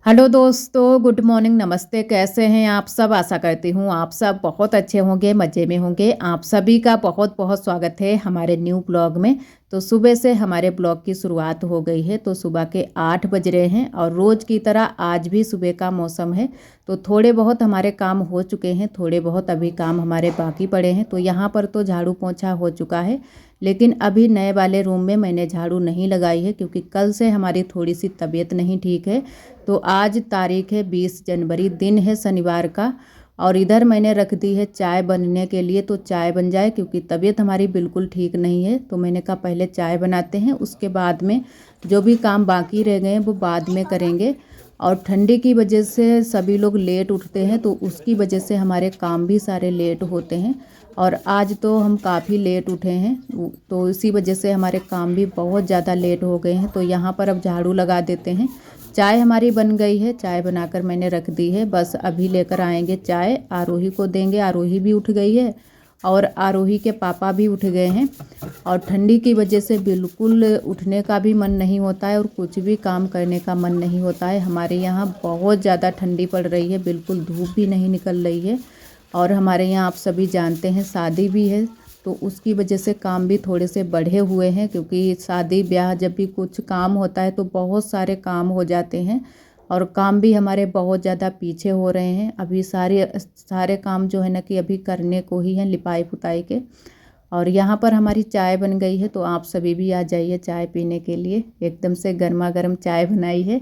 Hello दोस्तों, good morning, नमस्ते। कैसे हैं आप सब? आशा करती हूँ आप सब बहुत अच्छे होंगे, मज़े में होंगे। आप सभी का बहुत बहुत स्वागत है हमारे न्यू ब्लॉग में। तो सुबह से हमारे ब्लॉग की शुरुआत हो गई है। तो सुबह के 8 बज रहे हैं और रोज़ की तरह आज भी सुबह का मौसम है। तो थोड़े बहुत हमारे काम हो चुके हैं, थोड़े बहुत अभी काम हमारे बाकी पड़े हैं। तो यहाँ पर तो झाड़ू पोंछा हो चुका है, लेकिन अभी नए वाले रूम में मैंने झाड़ू नहीं लगाई है क्योंकि कल से हमारी थोड़ी सी तबीयत नहीं ठीक है। तो आज तारीख है 20 जनवरी, दिन है शनिवार का। और इधर मैंने रख दी है चाय बनने के लिए, तो चाय बन जाए क्योंकि तबीयत हमारी बिल्कुल ठीक नहीं है। तो मैंने कहा पहले चाय बनाते हैं, उसके बाद में जो भी काम बाकी रह गए हैं वो बाद में करेंगे। और ठंडी की वजह से सभी लोग लेट उठते हैं, तो उसकी वजह से हमारे काम भी सारे लेट होते हैं। और आज तो हम काफ़ी लेट उठे हैं, तो इसी वजह से हमारे काम भी बहुत ज़्यादा लेट हो गए हैं। तो यहाँ पर अब झाड़ू लगा देते हैं। चाय हमारी बन गई है, चाय बनाकर मैंने रख दी है, बस अभी लेकर आएंगे चाय, आरोही को देंगे। आरोही भी उठ गई है और आरोही के पापा भी उठ गए हैं। और ठंडी की वजह से बिल्कुल उठने का भी मन नहीं होता है और कुछ भी काम करने का मन नहीं होता है। हमारे यहाँ बहुत ज़्यादा ठंडी पड़ रही है, बिल्कुल धूप भी नहीं निकल रही है। और हमारे यहाँ आप सभी जानते हैं शादी भी है, तो उसकी वजह से काम भी थोड़े से बढ़े हुए हैं क्योंकि शादी ब्याह जब भी कुछ काम होता है तो बहुत सारे काम हो जाते हैं। और काम भी हमारे बहुत ज़्यादा पीछे हो रहे हैं। अभी सारे काम जो है ना कि अभी करने को ही हैं, लिपाई पुताई के। और यहाँ पर हमारी चाय बन गई है, तो आप सभी भी आ जाइए चाय पीने के लिए। एकदम से गर्मा गर्म चाय बनाई है।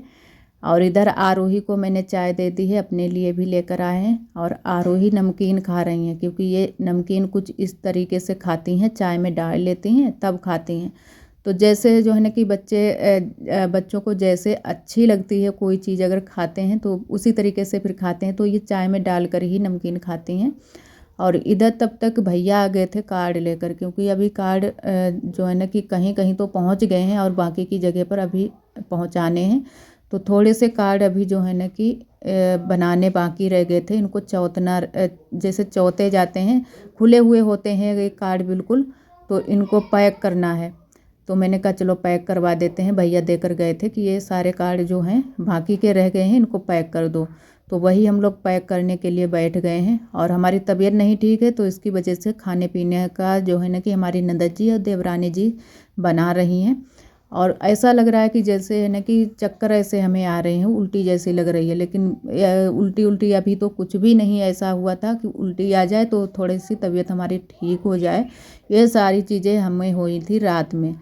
और इधर आरोही को मैंने चाय दे दी है, अपने लिए भी लेकर आए हैं। और आरोही नमकीन खा रही हैं क्योंकि ये नमकीन कुछ इस तरीके से खाती हैं, चाय में डाल लेती हैं तब खाती हैं। तो जैसे जो है ना कि बच्चों को जैसे अच्छी लगती है कोई चीज़ अगर खाते हैं तो उसी तरीके से फिर खाते हैं। तो ये चाय में डालकर ही नमकीन खाती हैं। और इधर तब तक भैया आ गए थे कार्ड लेकर, क्योंकि अभी कार्ड जो है ना कि कहीं कहीं तो पहुंच गए हैं और बाकी की जगह पर अभी पहुंचाने हैं। तो थोड़े से कार्ड अभी जो है ना कि बनाने बाकी रह गए थे। इनको चौतना जैसे चौथे जाते हैं, खुले हुए होते हैं ये कार्ड बिल्कुल, तो इनको पैक करना है। तो मैंने कहा चलो पैक करवा देते हैं। भैया देकर गए थे कि ये सारे कार्ड जो हैं बाकी के रह गए हैं, इनको पैक कर दो। तो वही हम लोग पैक करने के लिए बैठ गए हैं। और हमारी तबीयत नहीं ठीक है तो इसकी वजह से खाने पीने का जो है ना कि हमारी ननद जी और देवरानी जी बना रही हैं। और ऐसा लग रहा है कि जैसे है ना कि चक्कर ऐसे हमें आ रहे हैं, उल्टी जैसी लग रही है। लेकिन उल्टी उल्टी अभी तो कुछ भी नहीं ऐसा हुआ था कि उल्टी आ जाए, तो थोड़ी सी तबीयत हमारी ठीक हो जाए। ये सारी चीज़ें हमें हुई थी रात में।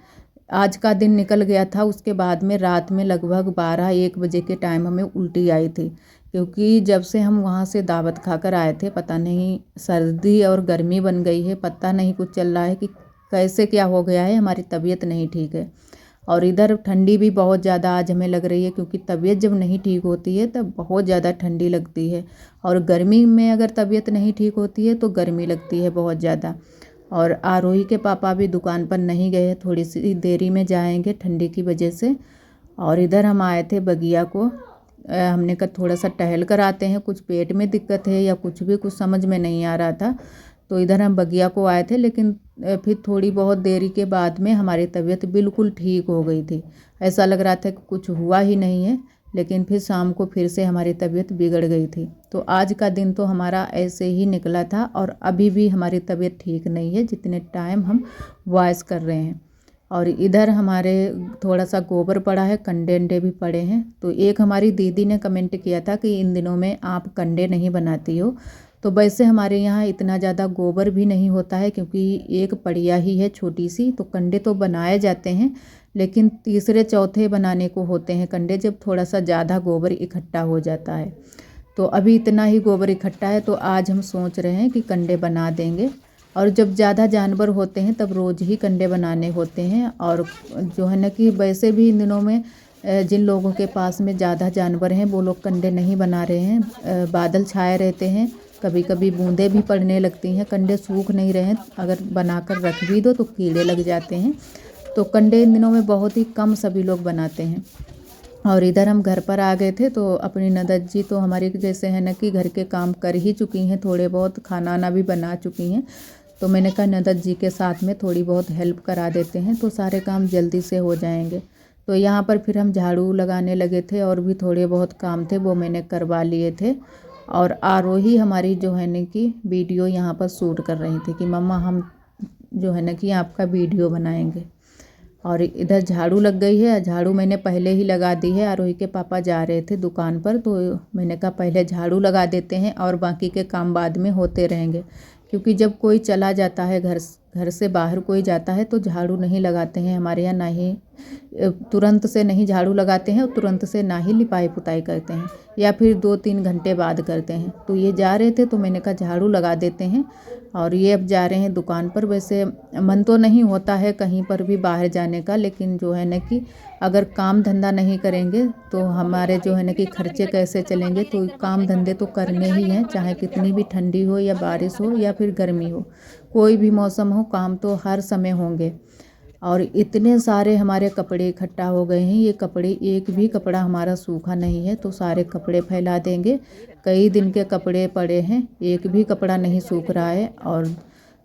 आज का दिन निकल गया था, उसके बाद में रात में लगभग 12-1 बजे के टाइम हमें उल्टी आई थी। क्योंकि जब से हम वहाँ से दावत खाकर आए थे, पता नहीं सर्दी और गर्मी बन गई है, पता नहीं कुछ चल रहा है कि कैसे क्या हो गया है, हमारी तबीयत नहीं ठीक है। और इधर ठंडी भी बहुत ज़्यादा आज हमें लग रही है क्योंकि तबीयत जब नहीं ठीक होती है तब बहुत ज़्यादा ठंडी लगती है। और गर्मी में अगर तबीयत नहीं ठीक होती है तो गर्मी लगती है बहुत ज़्यादा। और आरोही के पापा भी दुकान पर नहीं गए, थोड़ी सी देरी में जाएंगे ठंडी की वजह से। और इधर हम आए थे बगिया को, हमने कहा थोड़ा सा टहल कर आते हैं, कुछ पेट में दिक्कत है या कुछ भी कुछ समझ में नहीं आ रहा था। तो इधर हम बगिया को आए थे, लेकिन फिर थोड़ी बहुत देरी के बाद में हमारी तबीयत बिल्कुल ठीक हो गई थी। ऐसा लग रहा था कि कुछ हुआ ही नहीं है, लेकिन फिर शाम को फिर से हमारी तबीयत बिगड़ गई थी। तो आज का दिन तो हमारा ऐसे ही निकला था और अभी भी हमारी तबीयत ठीक नहीं है जितने टाइम हम वॉइस कर रहे हैं। और इधर हमारे थोड़ा सा गोबर पड़ा है, कंडे अंडे भी पड़े हैं। तो एक हमारी दीदी ने कमेंट किया था कि इन दिनों में आप कंडे नहीं बनाती हो। तो वैसे हमारे यहाँ इतना ज़्यादा गोबर भी नहीं होता है क्योंकि एक पड़िया ही है छोटी सी, तो कंडे तो बनाए जाते हैं, लेकिन तीसरे चौथे बनाने को होते हैं कंडे जब थोड़ा सा ज़्यादा गोबर इकट्ठा हो जाता है। तो अभी इतना ही गोबर इकट्ठा है, तो आज हम सोच रहे हैं कि कंडे बना देंगे। और जब ज़्यादा जानवर होते हैं तब रोज़ ही कंडे बनाने होते हैं। और जो है ना कि वैसे भी इन दिनों में जिन लोगों के पास में ज़्यादा जानवर हैं वो लोग कंडे नहीं बना रहे हैं। बादल छाए रहते हैं, कभी कभी बूंदें भी पड़ने लगती हैं, कंडे सूख नहीं रहे हैं, अगर बनाकर रख भी दो तो कीड़े लग जाते हैं। तो कंडे इन दिनों में बहुत ही कम सभी लोग बनाते हैं। और इधर हम घर पर आ गए थे, तो अपनी ननद जी तो हमारी जैसे है ना कि घर के काम कर ही चुकी हैं, थोड़े बहुत खाना वाना भी बना चुकी हैं। तो मैंने कहा ननद जी के साथ में थोड़ी बहुत हेल्प करा देते हैं तो सारे काम जल्दी से हो जाएंगे। तो यहाँ पर फिर हम झाड़ू लगाने लगे थे और भी थोड़े बहुत काम थे वो मैंने करवा लिए थे। और आरोही हमारी जो है ना कि वीडियो यहाँ पर शूट कर रही थी कि मम्मा हम जो है ना कि आपका वीडियो बनाएंगे। और इधर झाड़ू लग गई है, झाड़ू मैंने पहले ही लगा दी है। आरोही के पापा जा रहे थे दुकान पर तो मैंने कहा पहले झाड़ू लगा देते हैं और बाकी के काम बाद में होते रहेंगे, क्योंकि जब कोई चला जाता है घर से बाहर कोई जाता है तो झाड़ू नहीं लगाते हैं हमारे यहाँ, ना ही तुरंत से नहीं झाड़ू लगाते हैं और तुरंत से ना ही लिपाई पुताई करते हैं, या फिर 2-3 घंटे बाद करते हैं। तो ये जा रहे थे तो मैंने कहा झाड़ू लगा देते हैं। और ये अब जा रहे हैं दुकान पर। वैसे मन तो नहीं होता है कहीं पर भी बाहर जाने का, लेकिन जो है ना कि अगर काम धंधा नहीं करेंगे तो हमारे जो है ना कि खर्चे कैसे चलेंगे। तो काम धंधे तो करने ही हैं, चाहे कितनी भी ठंडी हो या बारिश हो या फिर गर्मी हो, कोई भी मौसम हो, काम तो हर समय होंगे। और इतने सारे हमारे कपड़े इकट्ठा हो गए हैं, ये कपड़े एक भी कपड़ा हमारा सूखा नहीं है, तो सारे कपड़े फैला देंगे। कई दिन के कपड़े पड़े हैं, एक भी कपड़ा नहीं सूख रहा है। और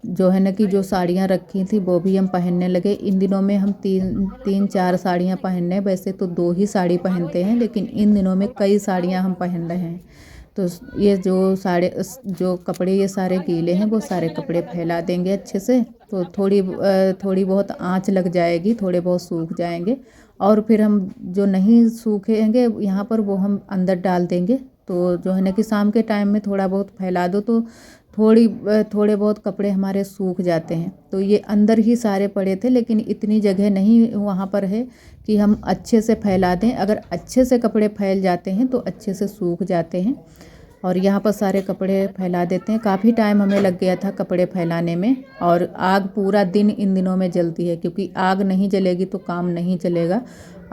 जो है ना कि जो साड़ियाँ रखी थी वो भी हम पहनने लगे। इन दिनों में हम 3-4 साड़ियाँ पहन रहे हैं। वैसे तो 2 ही साड़ी पहनते हैं, लेकिन इन दिनों में कई साड़ियाँ हम पहन रहे हैं। तो ये जो कपड़े ये सारे गीले हैं वो सारे कपड़े फैला देंगे अच्छे से, तो थोड़ी बहुत आँच लग जाएगी, थोड़े बहुत सूख जाएंगे। और फिर हम जो नहीं सूखेंगे यहाँ पर वो हम अंदर डाल देंगे। तो जो है ना कि शाम के टाइम में थोड़ा बहुत फैला दो तो थोड़े बहुत कपड़े हमारे सूख जाते हैं। तो ये अंदर ही सारे पड़े थे, लेकिन इतनी जगह नहीं वहाँ पर है कि हम अच्छे से फैला दें। अगर अच्छे से कपड़े फैल जाते हैं तो अच्छे से सूख जाते हैं। और यहाँ पर सारे कपड़े फैला देते हैं। काफ़ी टाइम हमें लग गया था कपड़े फैलाने में। और आग पूरा दिन इन दिनों में जलती है, क्योंकि आग नहीं जलेगी तो काम नहीं चलेगा।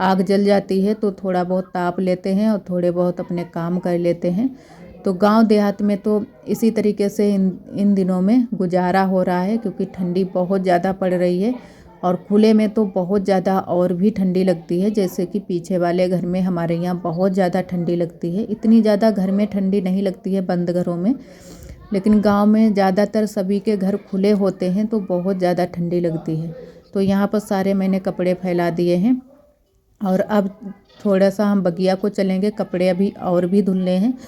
आग जल जाती है तो थोड़ा बहुत ताप लेते हैं और थोड़े बहुत अपने काम कर लेते हैं। तो गांव देहात में तो इसी तरीके से इन दिनों में गुजारा हो रहा है, क्योंकि ठंडी बहुत ज़्यादा पड़ रही है। और खुले में तो बहुत ज़्यादा और भी ठंडी लगती है, जैसे कि पीछे वाले घर में हमारे यहाँ बहुत ज़्यादा ठंडी लगती है। इतनी ज़्यादा घर में ठंडी नहीं लगती है बंद घरों में, लेकिन गांव में ज़्यादातर सभी के घर खुले होते हैं तो बहुत ज़्यादा ठंडी लगती है। तो यहाँ पर सारे मैंने कपड़े फैला दिए हैं। और अब थोड़ा सा हम बगिया को चलेंगे, कपड़े अभी और भी धुलने हैं।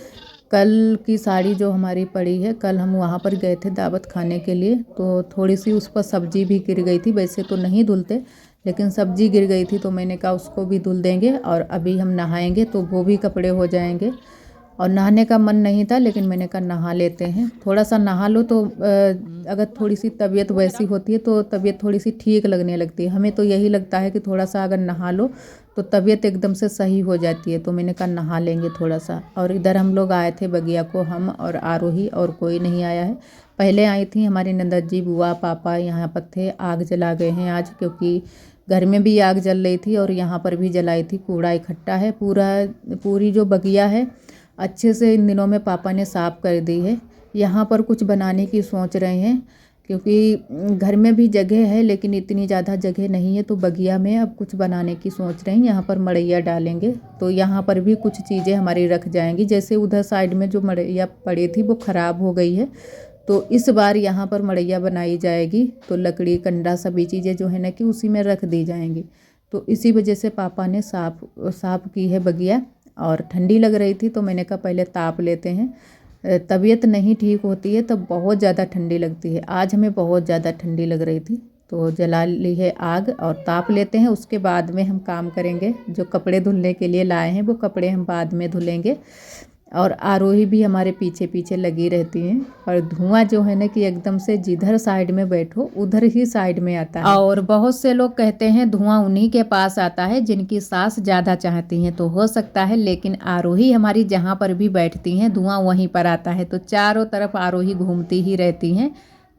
कल की साड़ी जो हमारी पड़ी है, कल हम वहाँ पर गए थे दावत खाने के लिए, तो थोड़ी सी उस पर सब्जी भी गिर गई थी। वैसे तो नहीं धुलते, लेकिन सब्जी गिर गई थी तो मैंने कहा उसको भी धुल देंगे। और अभी हम नहाएंगे तो वो भी कपड़े हो जाएंगे। और नहाने का मन नहीं था, लेकिन मैंने कहा नहा लेते हैं। थोड़ा सा नहा लो तो अगर थोड़ी सी तबीयत वैसी होती है तो तबीयत थोड़ी सी ठीक लगने लगती है। हमें तो यही लगता है कि थोड़ा सा अगर नहा लो तो तबीयत एकदम से सही हो जाती है। तो मैंने कहा नहा लेंगे थोड़ा सा। और इधर हम लोग आए थे बगिया को, हम और आरोही, और कोई नहीं आया है। पहले आई थी हमारी नंदर जी, बुआ, पापा यहाँ पर थे। आग जला गए हैं आज, क्योंकि घर में भी आग जल रही थी और यहाँ पर भी जलाई थी। कूड़ा इकट्ठा है, पूरी जो बगिया है अच्छे से इन दिनों में पापा ने साफ़ कर दी है। यहाँ पर कुछ बनाने की सोच रहे हैं, क्योंकि घर में भी जगह है लेकिन इतनी ज़्यादा जगह नहीं है। तो बगिया में अब कुछ बनाने की सोच रहे हैं। यहाँ पर मड़ैया डालेंगे तो यहाँ पर भी कुछ चीज़ें हमारी रख जाएंगी। जैसे उधर साइड में जो मड़ैया पड़ी थी वो ख़राब हो गई है, तो इस बार यहाँ पर मड़ैया बनाई जाएगी। तो लकड़ी, कंडा, सभी चीज़ें जो है ना कि उसी में रख दी जाएंगी। तो इसी वजह से पापा ने साफ़ की है बगिया। और ठंडी लग रही थी तो मैंने कहा पहले ताप लेते हैं। तबीयत नहीं ठीक होती है तब बहुत ज़्यादा ठंडी लगती है। आज हमें बहुत ज़्यादा ठंडी लग रही थी तो जला ली है आग और ताप लेते हैं। उसके बाद में हम काम करेंगे। जो कपड़े धुलने के लिए लाए हैं वो कपड़े हम बाद में धुलेंगे। और आरोही भी हमारे पीछे पीछे लगी रहती हैं। और धुआं जो है ना कि एकदम से जिधर साइड में बैठो उधर ही साइड में आता है। और बहुत से लोग कहते हैं धुआं उन्हीं के पास आता है जिनकी सांस ज़्यादा चाहती हैं, तो हो सकता है। लेकिन आरोही हमारी जहाँ पर भी बैठती हैं धुआं वहीं पर आता है। तो चारों तरफ आरोही घूमती ही रहती हैं।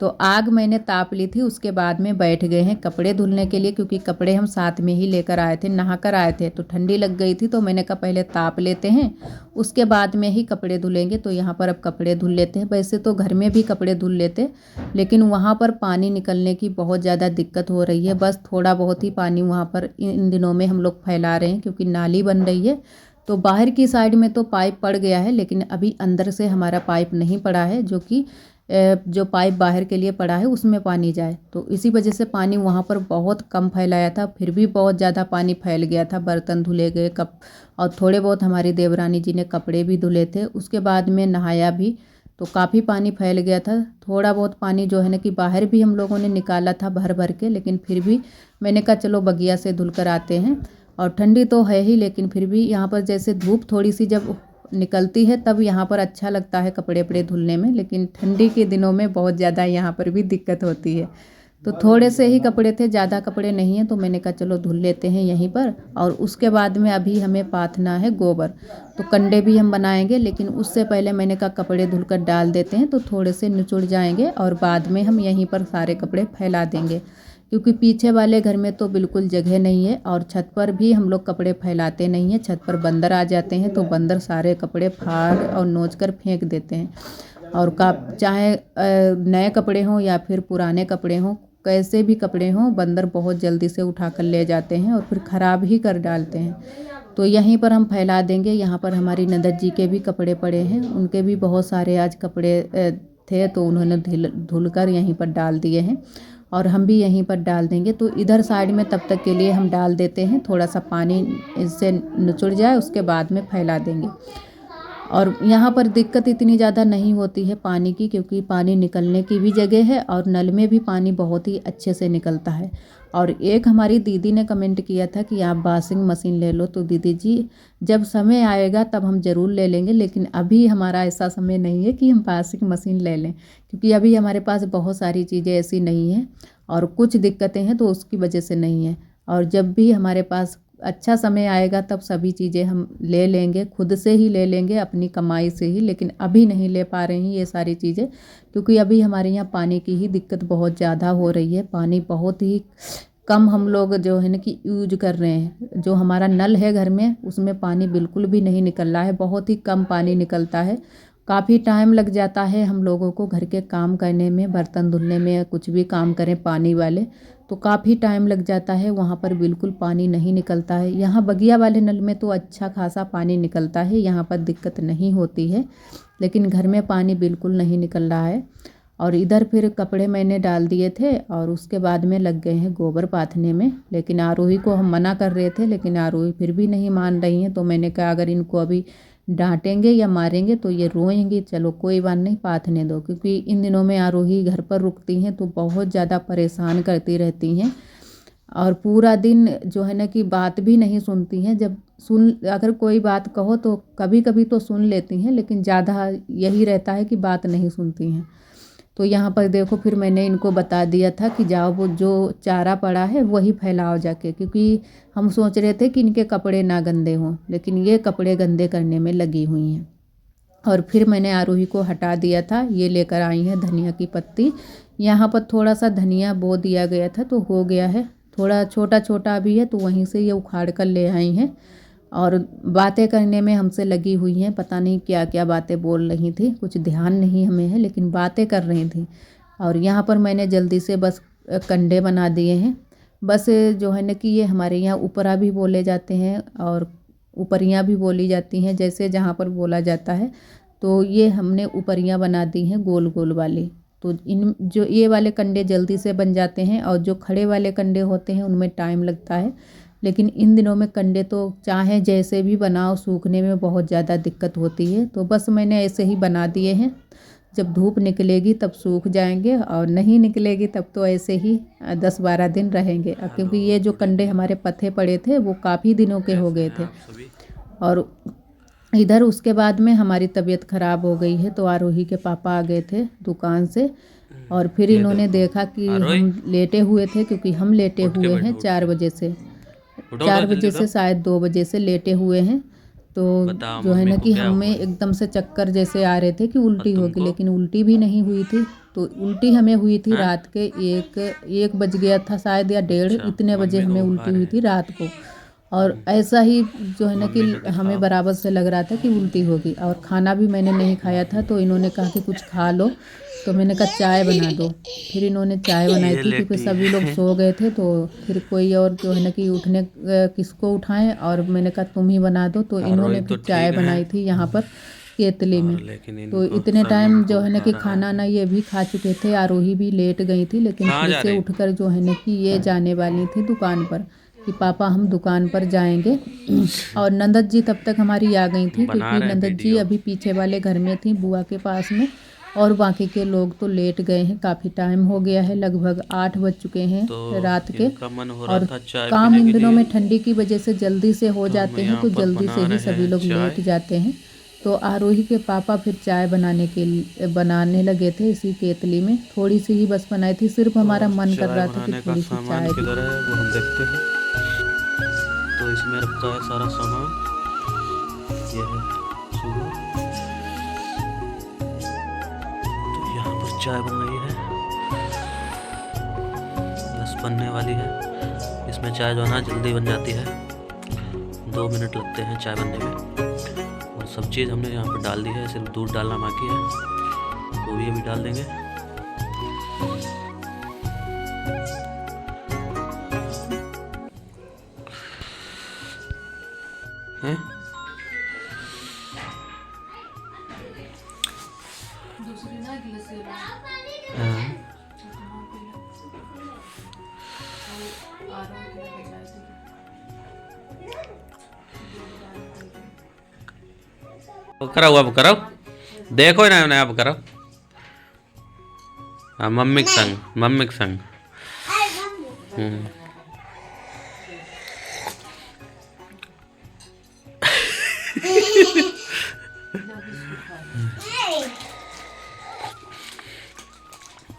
तो आग मैंने ताप ली थी, उसके बाद में बैठ गए हैं कपड़े धुलने के लिए, क्योंकि कपड़े हम साथ में ही लेकर आए थे, नहा कर आए थे। तो ठंडी लग गई थी तो मैंने कहा पहले ताप लेते हैं, उसके बाद में ही कपड़े धुलेंगे। तो यहाँ पर अब कपड़े धुल लेते हैं। वैसे तो घर में भी कपड़े धुल लेते, लेकिन वहाँ पर पानी निकलने की बहुत ज़्यादा दिक्कत हो रही है। बस थोड़ा बहुत ही पानी वहाँ पर इन दिनों में हम लोग फैला रहे हैं, क्योंकि नाली बन रही है। तो बाहर की साइड में तो पाइप पड़ गया है, लेकिन अभी अंदर से हमारा पाइप नहीं पड़ा है, जो कि जो पाइप बाहर के लिए पड़ा है उसमें पानी जाए। तो इसी वजह से पानी वहाँ पर बहुत कम फैलाया था, फिर भी बहुत ज़्यादा पानी फैल गया था। बर्तन धुले गए, कप और थोड़े बहुत हमारी देवरानी जी ने कपड़े भी धुले थे। उसके बाद में नहाया भी, तो काफ़ी पानी फैल गया था। थोड़ा बहुत पानी जो है ना कि बाहर भी हम लोगों ने निकाला था भर भर के, लेकिन फिर भी मैंने कहा चलो बगिया से धुल कर आते हैं। और ठंडी तो है ही, लेकिन फिर भी यहाँ पर जैसे धूप थोड़ी सी जब निकलती है तब यहाँ पर अच्छा लगता है कपड़े वपड़े धुलने में, लेकिन ठंडी के दिनों में बहुत ज़्यादा यहाँ पर भी दिक्कत होती है। तो थोड़े से ही कपड़े थे, ज़्यादा कपड़े नहीं हैं, तो मैंने कहा चलो धुल लेते हैं यहीं पर। और उसके बाद में अभी हमें पाथना है गोबर, तो कंडे भी हम बनाएंगे, लेकिन उससे पहले मैंने कहा कपड़े धुलकर डाल देते हैं तो थोड़े से निचुड़ जाएंगे और बाद में हम यहीं पर सारे कपड़े फैला देंगे, क्योंकि पीछे वाले घर में तो बिल्कुल जगह नहीं है और छत पर भी हम लोग कपड़े फैलाते नहीं हैं। छत पर बंदर आ जाते हैं तो बंदर सारे कपड़े फाड़ और नोच कर फेंक देते हैं। और चाहे नए कपड़े हों या फिर पुराने कपड़े हों, कैसे भी कपड़े हों, बंदर बहुत जल्दी से उठा कर ले जाते हैं और फिर ख़राब ही कर डालते हैं। तो यहीं पर हम फैला देंगे। यहाँ पर हमारी ननद जी के भी कपड़े पड़े हैं, उनके भी बहुत सारे आज कपड़े थे, तो उन्होंने धुल कर यहीं पर डाल दिए हैं और हम भी यहीं पर डाल देंगे। तो इधर साइड में तब तक के लिए हम डाल देते हैं, थोड़ा सा पानी इससे निचुड़ जाए उसके बाद में फैला देंगे। और यहाँ पर दिक्कत इतनी ज़्यादा नहीं होती है पानी की, क्योंकि पानी निकलने की भी जगह है और नल में भी पानी बहुत ही अच्छे से निकलता है। और एक हमारी दीदी ने कमेंट किया था कि आप वॉशिंग मशीन ले लो, तो दीदी जी जब समय आएगा तब हम ज़रूर ले लेंगे, लेकिन अभी हमारा ऐसा समय नहीं है कि हम वॉशिंग मशीन ले लें, क्योंकि अभी हमारे पास बहुत सारी चीज़ें ऐसी नहीं हैं और कुछ दिक्कतें हैं तो उसकी वजह से नहीं है। और जब भी हमारे पास अच्छा समय आएगा तब सभी चीज़ें हम ले लेंगे, खुद से ही ले लेंगे अपनी कमाई से ही, लेकिन अभी नहीं ले पा रहे हैं ये सारी चीज़ें, क्योंकि अभी हमारे यहाँ पानी की ही दिक्कत बहुत ज़्यादा हो रही है। पानी बहुत ही कम हम लोग जो है ना कि यूज कर रहे हैं। जो हमारा नल है घर में उसमें पानी बिल्कुल भी नहीं निकल रहा है, बहुत ही कम पानी निकलता है। काफ़ी टाइम लग जाता है हम लोगों को घर के काम करने में, बर्तन धुलने में, कुछ भी काम करें पानी वाले, तो काफ़ी टाइम लग जाता है। वहाँ पर बिल्कुल पानी नहीं निकलता है। यहाँ बगिया वाले नल में तो अच्छा खासा पानी निकलता है, यहाँ पर दिक्कत नहीं होती है, लेकिन घर में पानी बिल्कुल नहीं निकल रहा है। और इधर फिर कपड़े मैंने डाल दिए थे और उसके बाद में लग गए हैं गोबर पाथने में। लेकिन आरोही को हम मना कर रहे थे, लेकिन आरोही फिर भी नहीं मान रही हैं, तो मैंने कहा अगर इनको अभी डांटेंगे या मारेंगे तो ये रोएंगी, चलो कोई बात नहीं पाथने दो। क्योंकि इन दिनों में आरोही घर पर रुकती हैं तो बहुत ज़्यादा परेशान करती रहती हैं और पूरा दिन जो है ना कि बात भी नहीं सुनती हैं। अगर कोई बात कहो तो कभी कभी तो सुन लेती हैं, लेकिन ज़्यादा यही रहता है कि बात नहीं सुनती हैं। तो यहाँ पर देखो फिर मैंने इनको बता दिया था कि जाओ वो जो चारा पड़ा है वही फैलाओ जाके, क्योंकि हम सोच रहे थे कि इनके कपड़े ना गंदे हों, लेकिन ये कपड़े गंदे करने में लगी हुई हैं। और फिर मैंने आरोही को हटा दिया था। ये लेकर आई हैं धनिया की पत्ती। यहाँ पर थोड़ा सा धनिया बो दिया गया था तो हो गया है, थोड़ा छोटा छोटा भी है, तो वहीं से ये उखाड़ कर ले आई हैं और बातें करने में हमसे लगी हुई हैं। पता नहीं क्या क्या बातें बोल रही थी, कुछ ध्यान नहीं हमें है, लेकिन बातें कर रही थी। और यहाँ पर मैंने जल्दी से बस कंडे बना दिए हैं। बस जो है ना कि ये हमारे यहाँ ऊपरा भी बोले जाते हैं और ऊपरियाँ भी बोली जाती हैं, जैसे जहाँ पर बोला जाता है। तो ये हमने ऊपरियाँ बना दी हैं गोल गोल वाली। तो इन जो ये वाले कंडे जल्दी से बन जाते हैं और जो खड़े वाले कंडे होते हैं उनमें टाइम लगता है। लेकिन इन दिनों में कंडे तो चाहे जैसे भी बनाओ सूखने में बहुत ज़्यादा दिक्कत होती है, तो बस मैंने ऐसे ही बना दिए हैं। जब धूप निकलेगी तब सूख जाएंगे और नहीं निकलेगी तब तो ऐसे ही 10-12 दिन रहेंगे, क्योंकि ये जो कंडे हमारे पत्थे पड़े थे वो काफ़ी दिनों के हो गए थे। और इधर उसके बाद में हमारी तबीयत ख़राब हो गई है, तो आरोही के पापा आ गए थे दुकान से और फिर इन्होंने देखा कि हम लेटे हुए थे, क्योंकि हम लेटे हुए हैं 4 बजे से, 4 बजे से शायद 2 बजे से लेटे हुए हैं। तो जो है ना कि हमें एकदम से चक्कर जैसे आ रहे थे कि उल्टी होगी, लेकिन उल्टी भी नहीं हुई थी। तो उल्टी हमें हुई थी रात के 1 बज गया था शायद या 1:30, इतने बजे हमें उल्टी हुई थी रात को। और ऐसा ही जो है ना कि हमें बराबर से लग रहा था कि उल्टी होगी। और खाना भी मैंने नहीं खाया था, तो इन्होंने कहा कि कुछ खा लो, तो मैंने कहा चाय बना दो। फिर इन्होंने चाय बनाई थी, क्योंकि सभी लोग सो गए थे, तो फिर कोई और जो है ना कि किसको उठाएं, और मैंने कहा तुम ही बना दो। तो इन्होंने फिर चाय बनाई थी यहाँ पर। केतली में। तो इतने टाइम जो है ना कि खाना ना ये भी खा चुके थे। आरोही भी लेट गई थी, लेकिन फिर से उठकर जो है ना कि ये जाने वाली थी दुकान पर कि पापा हम दुकान पर जाएंगे। और नंदत जी तब तक हमारी आ गई थी, क्योंकि नंदत जी अभी पीछे वाले घर में थी बुआ के पास में, और बाकी के लोग तो लेट गए हैं। काफ़ी टाइम हो गया है, लगभग 8 बज चुके हैं रात के। और काम इन दिनों में ठंडी की वजह से जल्दी से हो जाते हैं, तो जल्दी से ही सभी लोग लेट जाते हैं। तो आरोही के पापा फिर चाय बनाने लगे थे इसी केतली में। थोड़ी सी ही बस बनाई थी, सिर्फ हमारा मन कर रहा था कि थोड़ी सी चाय किधर है वो हम देखते हैं। तो इसमें रखा है सारा सामान। ये है सुबह, तो यहाँ पर चाय बन रही है, बस बनने वाली है। इसमें चाय जो है ना जल्दी बन जाती है, 2 मिनट लगते हैं चाय बनने में। और सब चीज़ हमने यहाँ पर डाल दी है, सिर्फ दूध डालना बाकी है, वो भी अभी डाल देंगे। हैं? करो अब करो, देखो ना अब करो। हाँ मम्मी के संग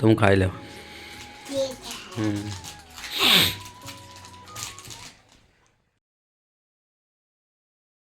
तुम खाई लो।